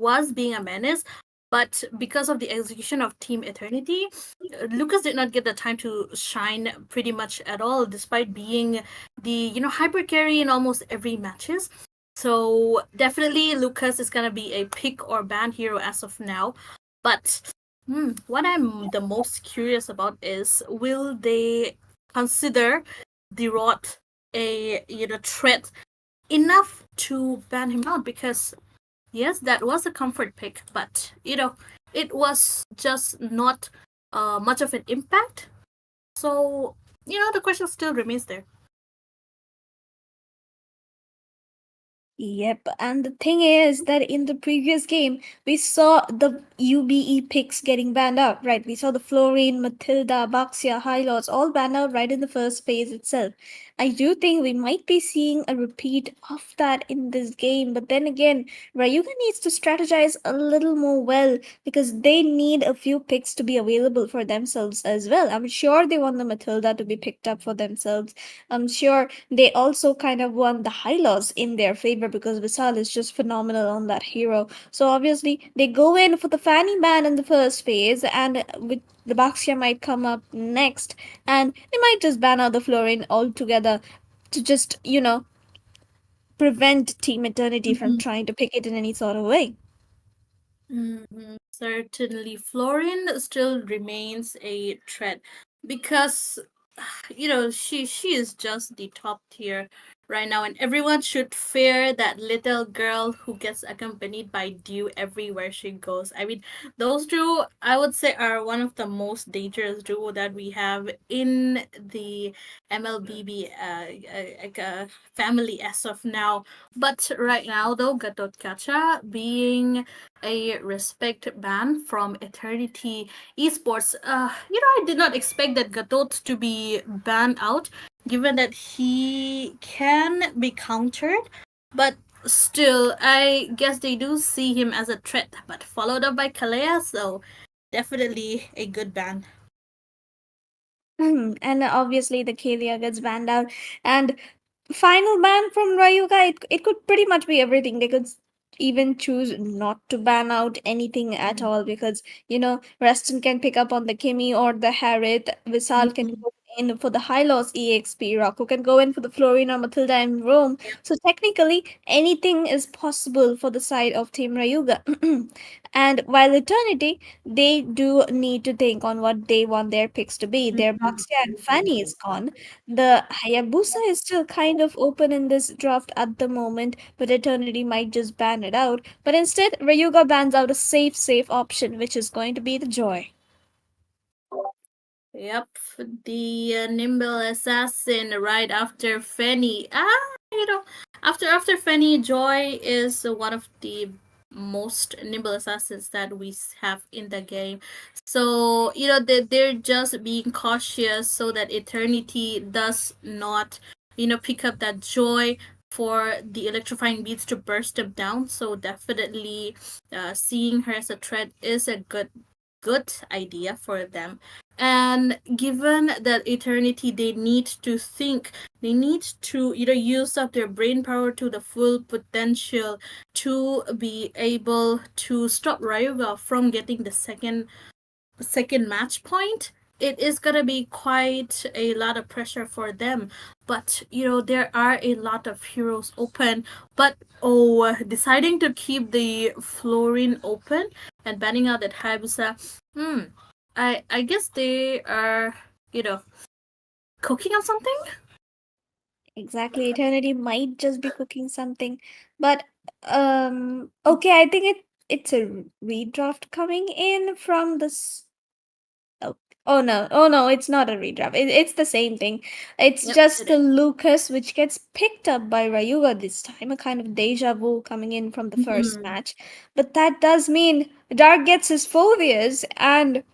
was being a menace, but because of the execution of Team Eternity, Lucas did not get the time to shine pretty much at all, despite being the hyper carry in almost every matches. So definitely Lucas is gonna be a pick or ban hero as of now. But what I'm the most curious about is, will they consider the rod a threat enough to ban him out? Because yes, that was a comfort pick, but it was just not much of an impact. So the question still remains there. Yep, and the thing is that in the previous game, we saw the UBE picks getting banned out, right? We saw the Florine, Matilda, Baxia, Hylos all banned out right in the first phase itself. I do think we might be seeing a repeat of that in this game, but then again, Rayuga needs to strategize a little more well because they need a few picks to be available for themselves as well. I'm sure they want the Matilda to be picked up for themselves. I'm sure they also kind of want the high loss in their favor because Vishal is just phenomenal on that hero. So obviously they go in for the Fanny ban in the first phase, and with the Baxia might come up next, and they might just ban out the Florin altogether to just, prevent Team Eternity from trying to pick it in any sort of way. Certainly, Florin still remains a threat because she is just the top tier right now, and everyone should fear that little girl who gets accompanied by Dew everywhere she goes. I mean, those two, I would say, are one of the most dangerous duo that we have in the MLBB family as of now. But right now, though, Gatot Kacha being a respect ban from Eternity Esports. I did not expect that Gatot to be banned out, given that he can be countered. But still, I guess they do see him as a threat. But followed up by Kalea, so definitely a good ban. And obviously the Kalia gets banned out. And final ban from Rayuga, it could pretty much be everything. They could even choose not to ban out anything at all because, Reston can pick up on the Kimmy or the Harriet. Visal can Mhm. go in for the high loss EXP. Rocco can go in for the Florina, Matilda, and Rome. So technically, anything is possible for the side of Team Rayuga. And while Eternity, they do need to think on what they want their picks to be. Their Baxia and Fanny is gone. The Hayabusa is still kind of open in this draft at the moment, but Eternity might just ban it out. But instead, Rayuga bans out a safe option, which is going to be the Joy. Yep, the nimble assassin right after Fenny. After Fenny, Joy is one of the most nimble assassins that we have in the game. So they're just being cautious so that Eternity does not pick up that Joy for the electrifying beats to burst them down. So definitely, seeing her as a threat is a good idea for them. And given that Eternity, they need to think, they need to use up their brain power to the full potential to be able to stop Ryuga from getting the second match point. It is gonna be quite a lot of pressure for them. But there are a lot of heroes open. But deciding to keep the Florin open and banning out that Hayabusa, I guess they are you know cooking on something. Exactly, Eternity might just be cooking something. But okay, I think it's a redraft coming in from this. Oh, oh no, it's not a redraft. It's the same thing. It's Yep, just it the is. Lucas, which gets picked up by Rayuga this time, a kind of deja vu coming in from the first Mhm. match. But that does mean Dark gets his phobias, and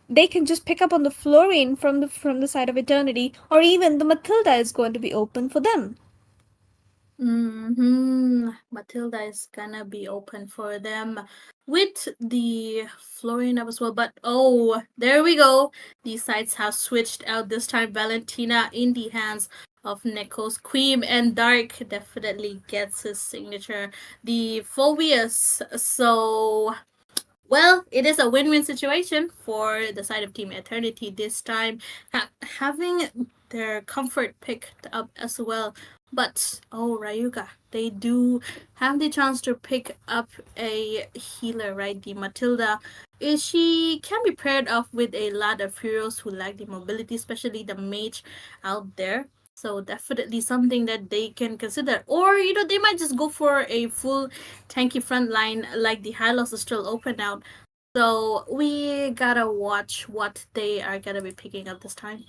they can just pick up on the Florine from the side of Eternity, or even the Matilda is going to be open for them. Matilda is gonna be open for them with the Florian up as well. But there we go. These sides have switched out this time. Valentina in the hands of Neko's Queen, and Dark definitely gets his signature, the Phobius. So well, it is a win-win situation for the side of Team Eternity this time, having their comfort picked up as well. But oh, Rayuga, they do have the chance to pick up a healer, right? The Matilda. She can be paired off with a lot of heroes who lack the mobility, especially the mage out there. So definitely something that they can consider. Or, they might just go for a full tanky front line like the Hylos is still open out. So we gotta watch what they are gonna be picking up this time.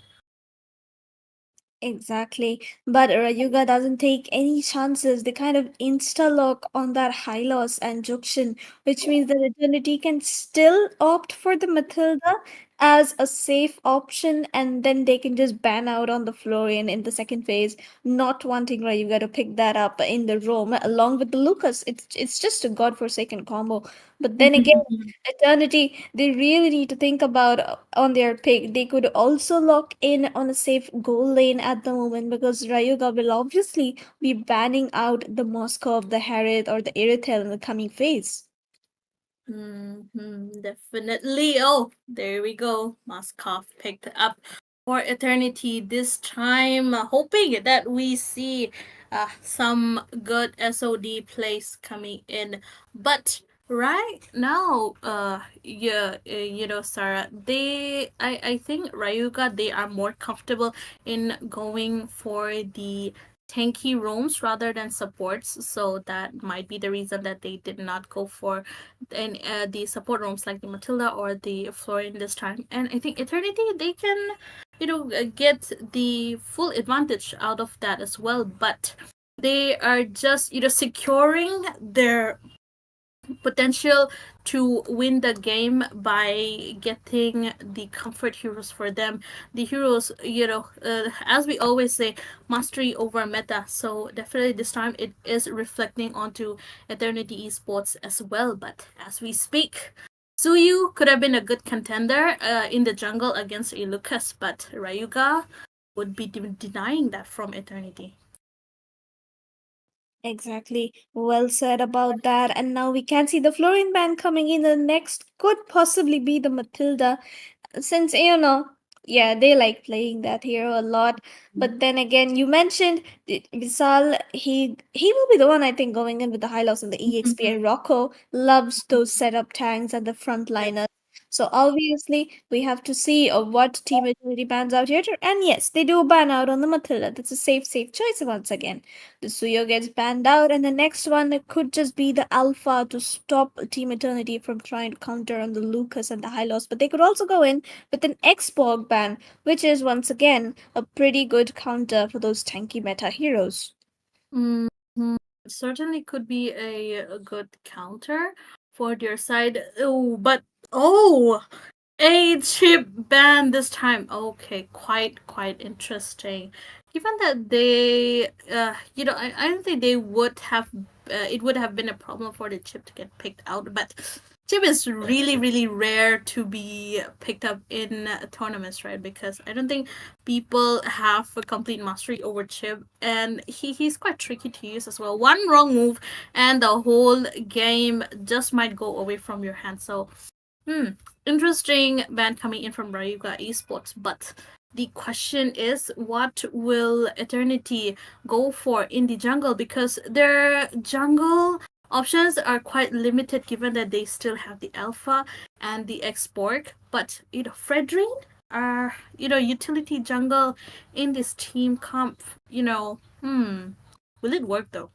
Exactly. But Rayuga doesn't take any chances. They kind of insta-lock on that Hylos and Jukshin, which means that Eternity can still opt for the Matilda as a safe option, and then they can just ban out on the Florian in the second phase, not wanting Rayuga to pick that up in the roam along with the Lucas. It's just a godforsaken combo. But then again, Eternity, they really need to think about on their pick. They could also lock in on a safe goal lane at the moment because Rayuga will obviously be banning out the Moscow of the Harith or the Irithel in the coming phase. Definitely. Oh, there we go. Moskov picked up for Eternity this time, hoping that we see some good SOD plays coming in. But right now, yeah, Sarah, I think Ryuga, they are more comfortable in going for the tanky roams rather than supports, so that might be the reason that they did not go for the support rooms like the Matilda or the Florian this time. And I think Eternity, they can, get the full advantage out of that as well. But they are just, securing their potential to win the game by getting the comfort heroes for them. The heroes, as we always say, mastery over meta. So definitely this time it is reflecting onto Eternity Esports as well. But as we speak, Suyu could have been a good contender in the jungle against a Lucas, but Rayuga would be denying that from Eternity. Exactly. Well said about that. And now we can see the Florian band coming in. The next could possibly be the Matilda, since yeah, they like playing that hero a lot. But then again, you mentioned Visal. He will be the one, I think, going in with the high loss and the EXP. And Rocco loves those setup tanks and the frontliners. So obviously, we have to see what team Eternity bans out here. And yes, they do ban out on the Matilda. That's a safe choice once again. The Suyo gets banned out, and the next one it could just be the Alpha to stop Team Eternity from trying to counter on the Lucas and the Hylos. But they could also go in with an Xborg ban, which is once again a pretty good counter for those tanky meta heroes. Mm-hmm. Certainly could be a good counter for their side. Oh, but oh, a chip ban this time. Okay, quite interesting. Given that they, I don't think they would have. It would have been a problem for the chip to get picked out, but chip is really rare to be picked up in tournaments, right? Because I don't think people have a complete mastery over chip, and he's quite tricky to use as well. One wrong move, and the whole game just might go away from your hand. So interesting band coming in from Rayuga Esports, but the question is, what will Eternity go for in the jungle? Because their jungle options are quite limited given that they still have the Alpha and the Xborg. But, Fredrin are, utility jungle in this team comp, will it work though?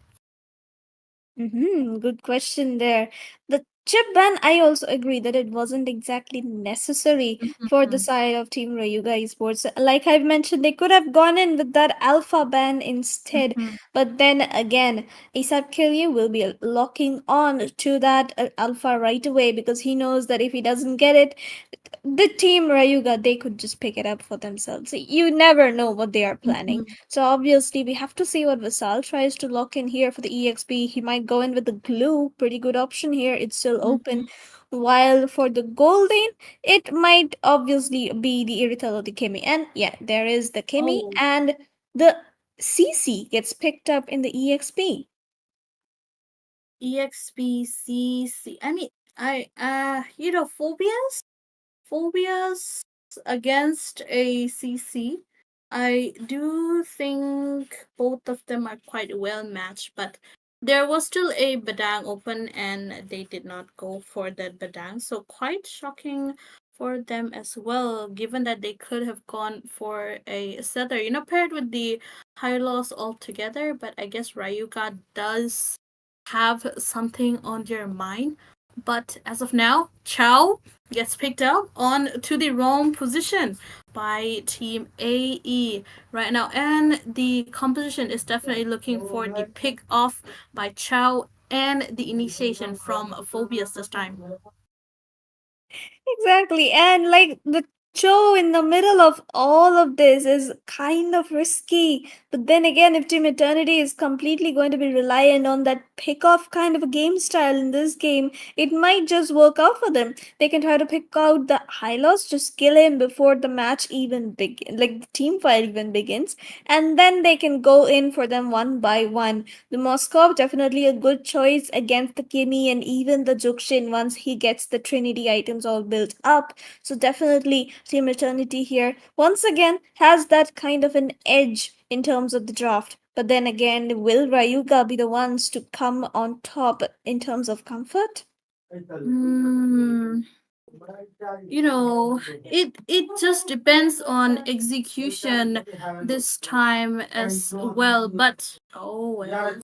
Good question there. The chip ban, I also agree that it wasn't exactly necessary for the Mhm. side of Team Rayuga Esports. Like I've mentioned, they could have gone in with that alpha ban instead. Mhm. But then again, ASAP Kiryu will be locking on to that alpha right away because he knows that if he doesn't get it, the team Rayuga, they could just pick it up for themselves. You never know what they are planning. Mhm. So obviously, we have to see what Visal tries to lock in here for the EXP. He might go in with the glue, pretty good option here. It's still open. Mhm. While for the golden, it might obviously be the Irithel or the Kimi. And yeah, there is the Kimi Oh. and the CC gets picked up in the EXP. EXPCC. I mean, phobias against a CC. I do think both of them are quite well matched, but there was still a Badang open and they did not go for that Badang. So quite shocking for them as well, given that they could have gone for a setter, paired with the high loss altogether. But I guess Rayuga does have something on their mind. But as of now, Chow gets picked up on to the wrong position by Team AE right now. And the composition is definitely looking for the pick off by Chow and the initiation from Phobias this time. Exactly. And like the show in the middle of all of this is kind of risky. But then again, if Team Eternity is completely going to be reliant on that pick off kind of a game style in this game, it might just work out for them. They can try to pick out the Hylos, just kill him before the match even begins, like the team fight even begins, and then they can go in for them one by one. The Moskov definitely a good choice against the Kimi and even the Jukshin once he gets the Trinity items all built up. So definitely Team Eternity here once again has that kind of an edge in terms of the draft. But then again, will Rayuga be the ones to come on top in terms of comfort? Hmm. It just depends on execution this time as well. But oh well.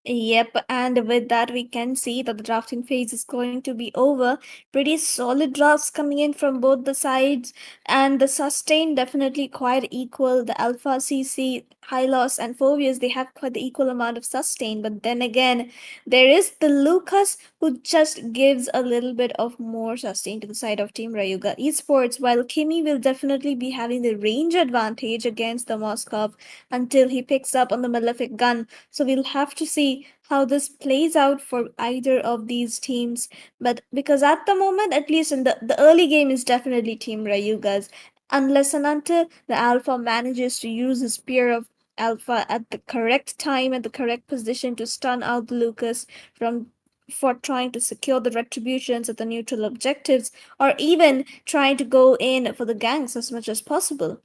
Yep, and with that, we can see that the drafting phase is going to be over. Pretty solid drafts coming in from both the sides, and the sustain definitely quite equal. The Alpha CC, Hylos, and Phobius they have quite the equal amount of sustain, but then again, there is the Lucas who just gives a little bit of more sustain to the side of Team Rayuga Esports, while Kimi will definitely be having the range advantage against the Moskov until he picks up on the Malefic gun. So we'll have to see how this plays out for either of these teams. But because at the moment, at least in the early game, is definitely Team Rayuga's. Unless and until the Alpha manages to use his Spear of Alpha at the correct time, at the correct position to stun out Lucas from for trying to secure the retributions at the neutral objectives, or even trying to go in for the ganks as much as possible.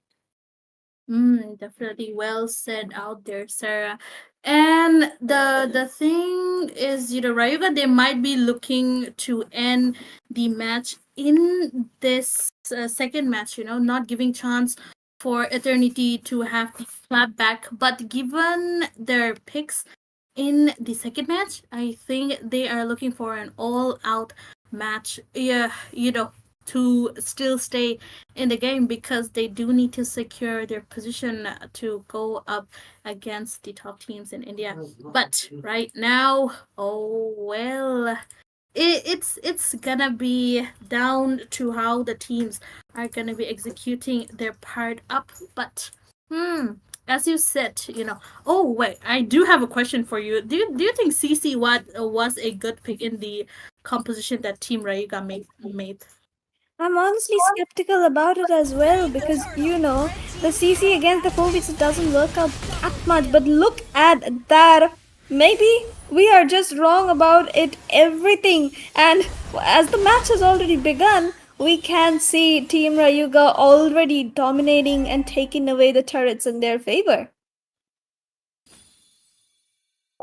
Definitely well said out there, Sarah. And the thing is, Rayuga, they might be looking to end the match in this second match, not giving chance for Eternity to have the clap back. But given their picks in the second match, I think they are looking for an all-out match. Yeah, to still stay in the game because they do need to secure their position to go up against the top teams in India. But right now, oh well, it's gonna be down to how the teams are gonna be executing their part up. But as you said, Oh wait, I do have a question for you. Do you think CC Watt was a good pick in the composition that Team Rayuga made? I'm honestly skeptical about it as well because the CC against the Phobics doesn't work out that much. But look at that. Maybe we are just wrong about it everything. And as the match has already begun, we can see Team Rayuga already dominating and taking away the turrets in their favor.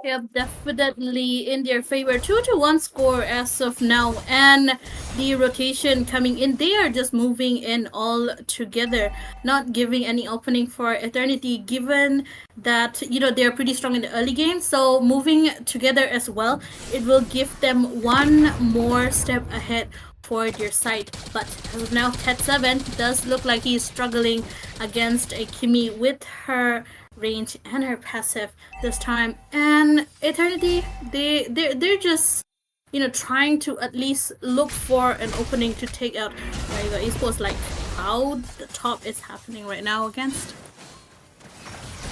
Yep, definitely in their favor. 2-1 score as of now, and the rotation coming in, they are just moving in all together, not giving any opening for Eternity, given that they're pretty strong in the early game. So moving together as well, it will give them one more step ahead for their side. But as of now, Cat 7 does look like he's struggling against a Kimi with her range and her passive this time. And Eternity, they're just trying to at least look for an opening to take out Rayuga Esports, like how the top is happening right now against.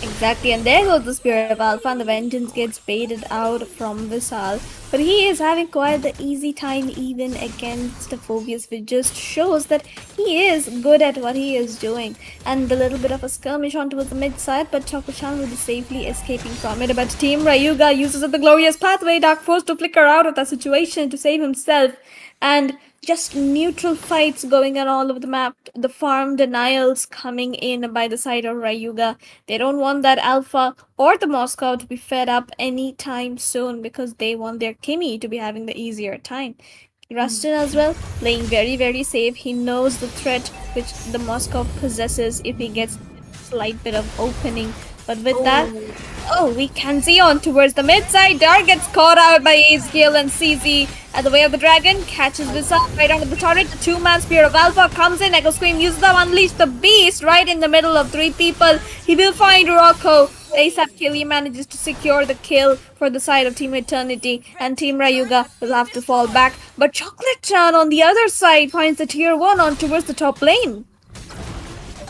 Exactly, and there goes the spirit of Alpha, and the vengeance gets baited out from Vishal. But he is having quite the easy time even against the Phobius, which just shows that he is good at what he is doing. And the little bit of a skirmish on towards the mid side, but Choco-chan will be safely escaping from it. But Team Rayuga uses the glorious pathway Dark Force to flicker out of that situation to save himself. And just neutral fights going on all over the map. The farm denials coming in by the side of Rayuga. They don't want that Alpha or the Moscow to be fed up anytime soon because they want their Kimmy to be having the easier time. Rustin as well, playing very, very safe. He knows the threat which the Moscow possesses if he gets a slight bit of opening. But with that, Oh, we can see on towards the mid side. Dark gets caught out by Ace Gale and CZ at the way of the dragon. Catches Visa right onto the turret. The two-man spear of Alpha comes in. Echo Scream uses them. Unleash the beast right in the middle of three people. He will find Rocco. ASAP Kelly manages to secure the kill for the side of Team Eternity, and Team Rayuga will have to fall back. But Chocolate Chan on the other side finds the tier 1 on towards the top lane.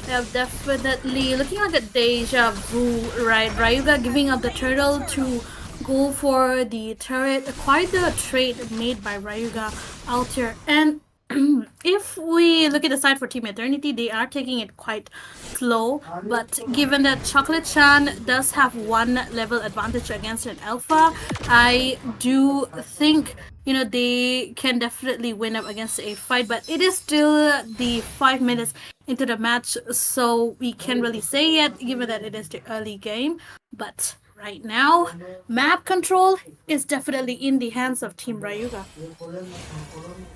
yeah, definitely looking like a deja vu, right? Rayuga giving up the turtle to go for the turret. Quite the trade made by Rayuga out here. And if we look at the side for Team Eternity, they are taking it quite slow. But given that Chocolate Chan does have one level advantage against an Alpha, I do think they can definitely win up against a fight. But it is still the 5 minutes into the match, so we can't really say yet, given that it is the early game. But right now, map control is definitely in the hands of Team Rayuga.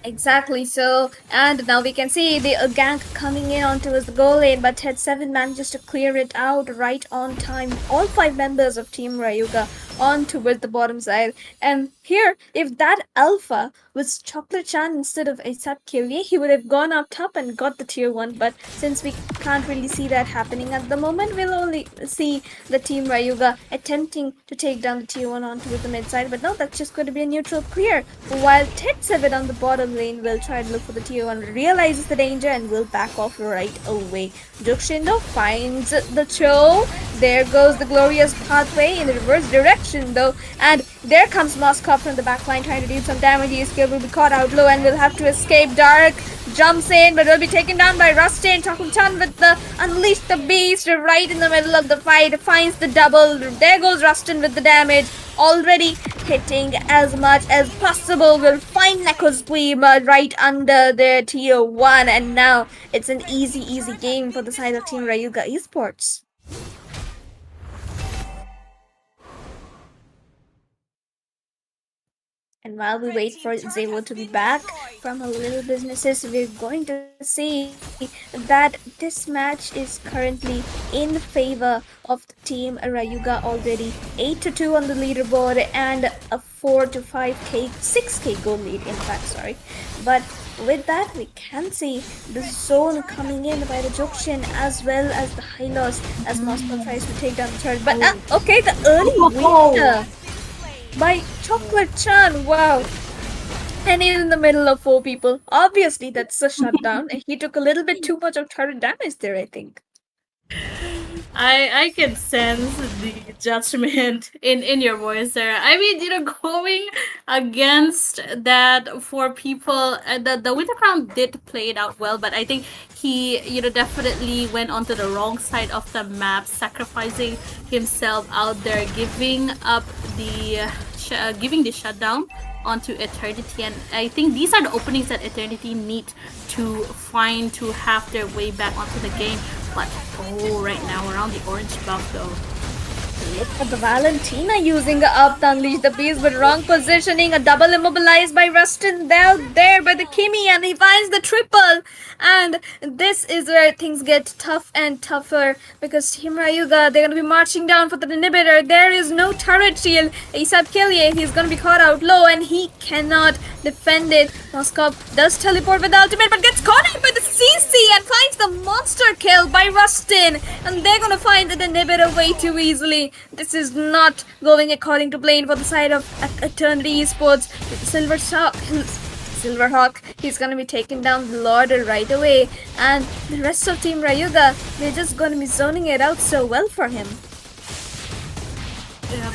Exactly so, and now we can see the gank coming in onto his goal lane, but Head 7 manages to clear it out right on time. All 5 members of Team Rayuga on towards the bottom side. And here, if that Alpha was Chocolate Chan instead of Asap Kirye, he would have gone up top and got the tier 1. But since we can't really see that happening at the moment, we'll only see the Team Rayuga attempting to take down the tier 1 onto the mid side. But no, that's just going to be a neutral clear. While Ted 7 on the bottom lane will try to look for the tier 1, realizes the danger and will back off right away. Jukshindo finds the Cho. There goes the glorious pathway in the reverse direction though, and there comes Moskov from the backline trying to do some damage. His skill will be caught out low and will have to escape. Dark jumps in but will be taken down by Rustin. Choco-chan with the Unleash the Beast right in the middle of the fight, finds the double. There goes Rustin with the damage, already hitting as much as possible. Will find Neko's Queen right under their tier 1, and now it's an easy game for the side of Team Rayuga Esports. And while we wait for Zewo to be back from her little businesses, we're going to see that this match is currently in favor of the Team Rayuga already. 8-2 on the leaderboard and a 4-5k, 6k goal lead in fact, sorry. But with that, we can see the zone coming in by the Jokshin as well as the high loss as Moscow tries to take down the turret. But okay, the early winner by Chocolate Chan, wow. And he's in the middle of 4 people. Obviously, that's a shutdown. He took a little bit too much of turret damage there, I think. I can sense the judgment in your voice there. I mean, going against that for people, the Winter Crown did play it out well, but I think he, definitely went onto the wrong side of the map, sacrificing himself out there, giving up giving the shutdown onto Eternity, and I think these are the openings that Eternity need to find to have their way back onto the game. But right now we're on the orange buff though. Look at the Valentina using the up to unleash the beast, but wrong positioning. A double immobilized by Rustin there by the Kimmy, and he finds the triple. And this is where things get tough and tougher because Team Rayuga, they're going to be marching down for the inhibitor. There is no turret shield. Asap Kelly, he's going to be caught out low and he cannot defend it. Moskov does teleport with the ultimate but gets caught out by the CC and finds the monster kill by Rustin. And they're going to find the inhibitor way too easily. This is not going according to plan for the side of Eternity Esports. With Silverhawk, he's gonna be taking down the Lord right away, and the rest of Team Rayuga, they're just gonna be zoning it out so well for him.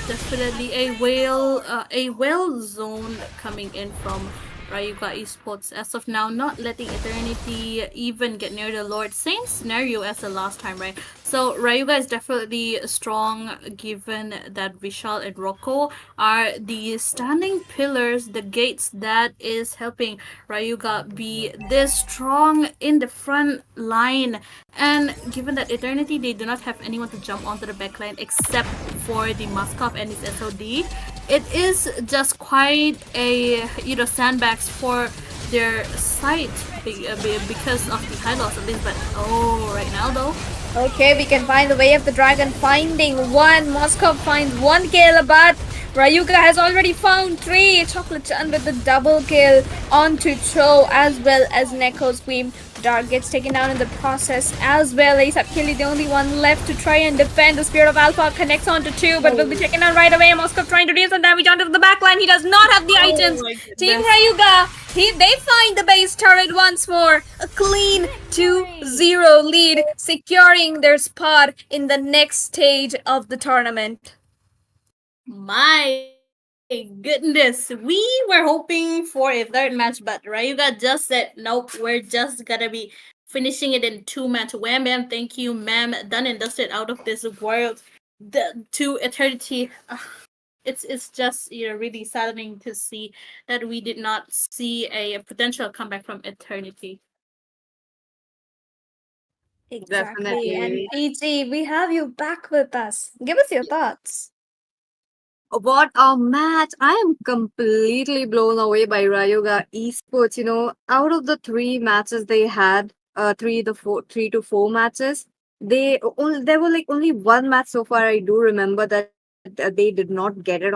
Definitely a whale zone coming in from Rayuga Esports as of now, not letting Eternity even get near the Lord. Same scenario as the last time, right? So Rayuga is definitely strong given that Vishal and Rocco are the standing pillars, the gates that is helping Rayuga be this strong in the front line. And given that Eternity, they do not have anyone to jump onto the backline except for the Muskov and his SOD. It is just quite a sandbags for their site because of the high loss of this. But oh, right now though, Okay, we can find the way of the dragon, finding one. Moskov finds one kill, but Rayuga has already found three. Chocolate Chan with the double kill onto Cho as well as Neko Scream. Dark gets taken down in the process as well. ASAP Killy, the only one left to try and defend. The Spirit of Alpha connects onto two, but will be taken down right away. Moskov trying to do some damage onto the backline. He does not have the oh items. my Team goodness. Rayuga, they find the base turret once more. A clean 2-0 lead, securing their spot in the next stage of the tournament. My goodness, we were hoping for a third match, but Rayuga just said nope. We're just gonna be finishing it in two match. Wham bam, thank you, ma'am. Done and dusted out of this world. The to eternity. It's just really saddening to see that we did not see a potential comeback from eternity. Exactly. And Definitely. PG, we have you back with us. Give us your thoughts. What a match! I am completely blown away by Rayuga Esports. Out of the three matches they had, 3 to 4 matches, there were like only one match so far. I do remember that they did not get it on